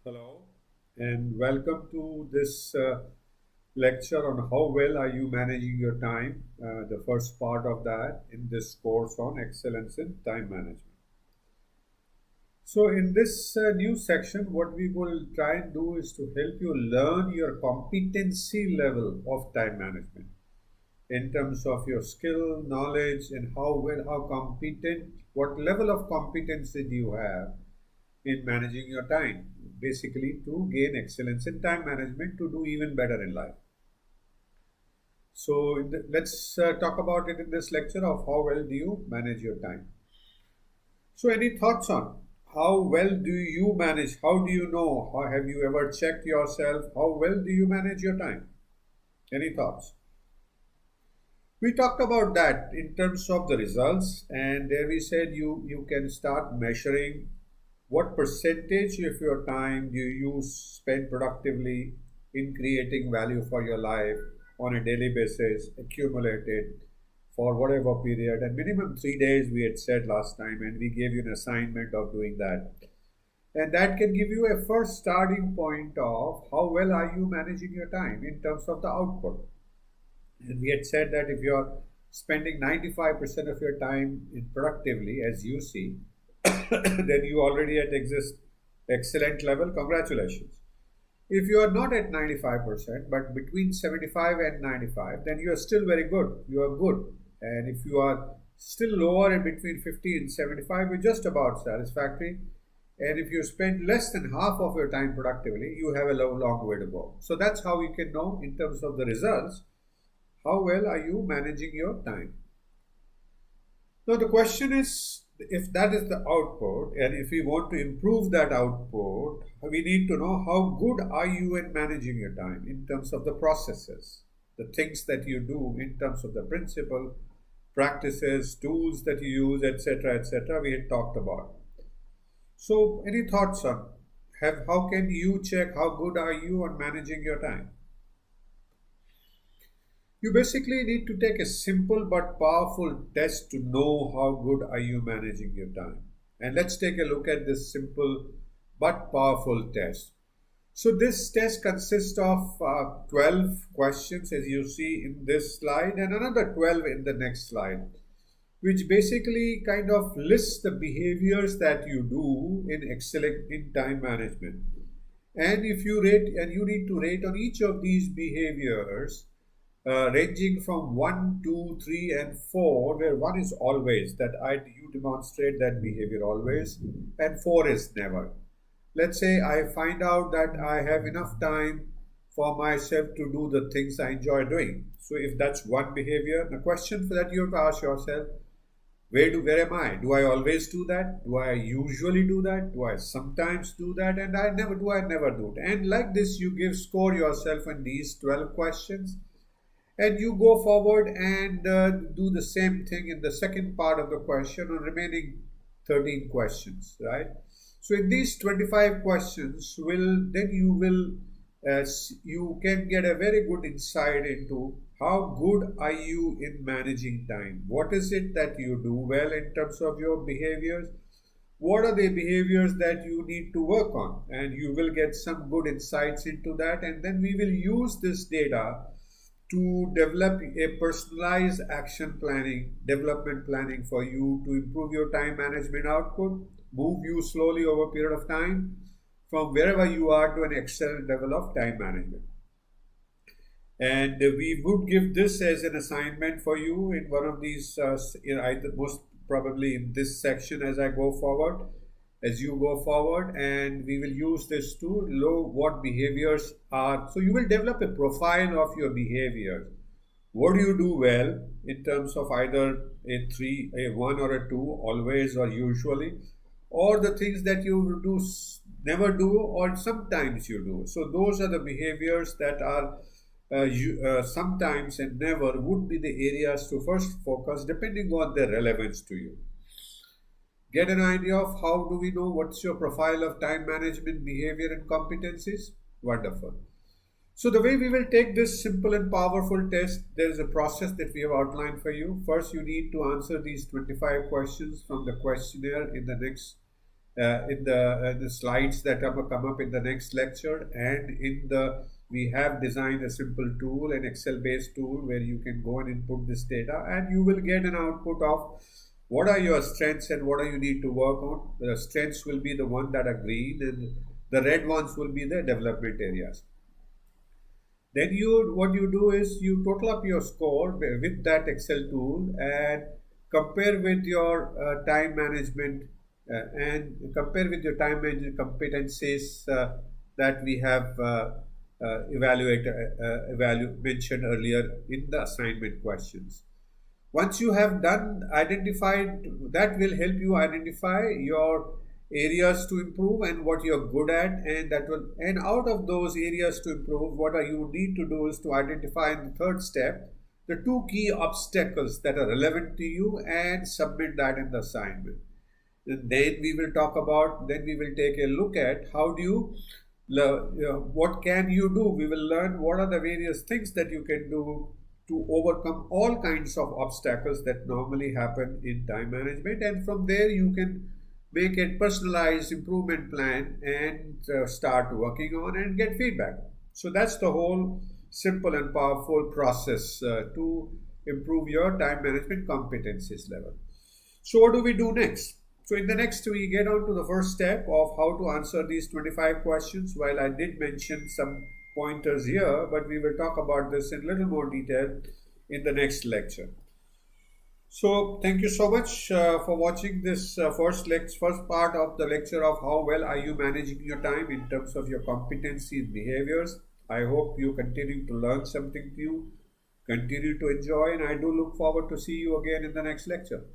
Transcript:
Hello, and welcome to this lecture on how well are you managing your time, the first part of that in this course on excellence in time management. So, in this new section, what we will try and do is to help you learn your competency level of time management in terms of your skill, knowledge, and how competent, what level of competency do you have in managing your time, basically to gain excellence in time management to do even better in life. So let's talk about it in this lecture of how well do you manage your time. So any thoughts on how well do you manage? How do you know? How have you ever checked yourself? How well do you manage your time? Any thoughts? We talked about that in terms of the results, and there we said you can start measuring what percentage of your time do you spend productively in creating value for your life on a daily basis, accumulated for whatever period, and minimum 3 days we had said last time, and we gave you an assignment of doing that. And that can give you a first starting point of how well are you managing your time in terms of the output. And we had said that if you're spending 95% of your time in productively, as you see, then you already at excellent level. Congratulations. If you are not at 95%, but between 75 and 95, then you are still very good. You are good. And if you are still lower in between 50 and 75, you're just about satisfactory. And if you spend less than half of your time productively, you have a long way to go. So that's how you can know in terms of the results, how well are you managing your time. Now, the question is if that is the output, and if we want to improve that output, we need to know how good are you in managing your time in terms of the processes, the things that you do in terms of the principle, practices, tools that you use, etc., etc. We had talked about. So, any thoughts on have how can you check how good are you on managing your time? You basically need to take a simple but powerful test to know how good are you managing your time. And let's take a look at this simple but powerful test. So this test consists of 12 questions as you see in this slide and another 12 in the next slide, which basically kind of lists the behaviors that you do in excellent in time management. And if you rate, and you need to rate on each of these behaviors, ranging from 1, 2, 3, and 4, where 1 is always, that you demonstrate that behavior always, and 4 is never. Let's say I find out that I have enough time for myself to do the things I enjoy doing. So if that's one behavior, the question that you have to ask yourself, where am I? Do I always do that? Do I usually do that? Do I sometimes do that? And I never do it? And like this, you give score yourself on these 12 questions, and you go forward and do the same thing in the second part of the question on remaining 13 questions, right? So in these 25 questions will then you can get a very good insight into how good are you in managing time. What is it that you do well in terms of your behaviors? What are the behaviors that you need to work on? And you will get some good insights into that, and then we will use this data to develop a personalized action planning, development planning for you to improve your time management output, move you slowly over a period of time from wherever you are to an excellent level of time management. And we would give this as an assignment for you in one of these, either most probably in this section as I go forward, as you go forward, and we will use this to know what behaviors are. So you will develop a profile of your behaviors. What do you do well in terms of either a three, a one, or a two, always or usually, or the things that you do never do or sometimes you do. So those are the behaviors that are sometimes and never would be the areas to first focus depending on their relevance to you. Get an idea of how do we know what's your profile of time management behavior and competencies? Wonderful. So the way we will take this simple and powerful test, there is a process that we have outlined for you. First, you need to answer these 25 questions from the questionnaire in the next in the slides that are come up in the next lecture, and in the we have designed a simple tool, an Excel based tool, where you can go and input this data, and you will get an output of what are your strengths and what do you need to work on. The strengths will be the one that are green, and the red ones will be the development areas. Then what you do is you total up your score with that Excel tool and compare with your time management and compare with your time management competencies that we have mentioned earlier in the assignment questions. Once you have done identified, that will help you identify your areas to improve and what you're good at, and that will, and out of those areas to improve, what are you need to do is to identify in the third step the two key obstacles that are relevant to you and submit that in the assignment. And then we will talk about, then we will take a look at how do you what can you do. We will learn what are the various things that you can do to overcome all kinds of obstacles that normally happen in time management, and from there you can make a personalized improvement plan and start working on and get feedback. So that's the whole simple and powerful process to improve your time management competencies level. So what do we do next? So in the next, we get on to the first step of how to answer these 25 questions. While I did mention some pointers here, but we will talk about this in little more detail in the next lecture. So thank you so much for watching this first part of the lecture of how well are you managing your time in terms of your competency and behaviors. I hope you continue to learn something new, continue to enjoy, and I do look forward to see you again in the next lecture.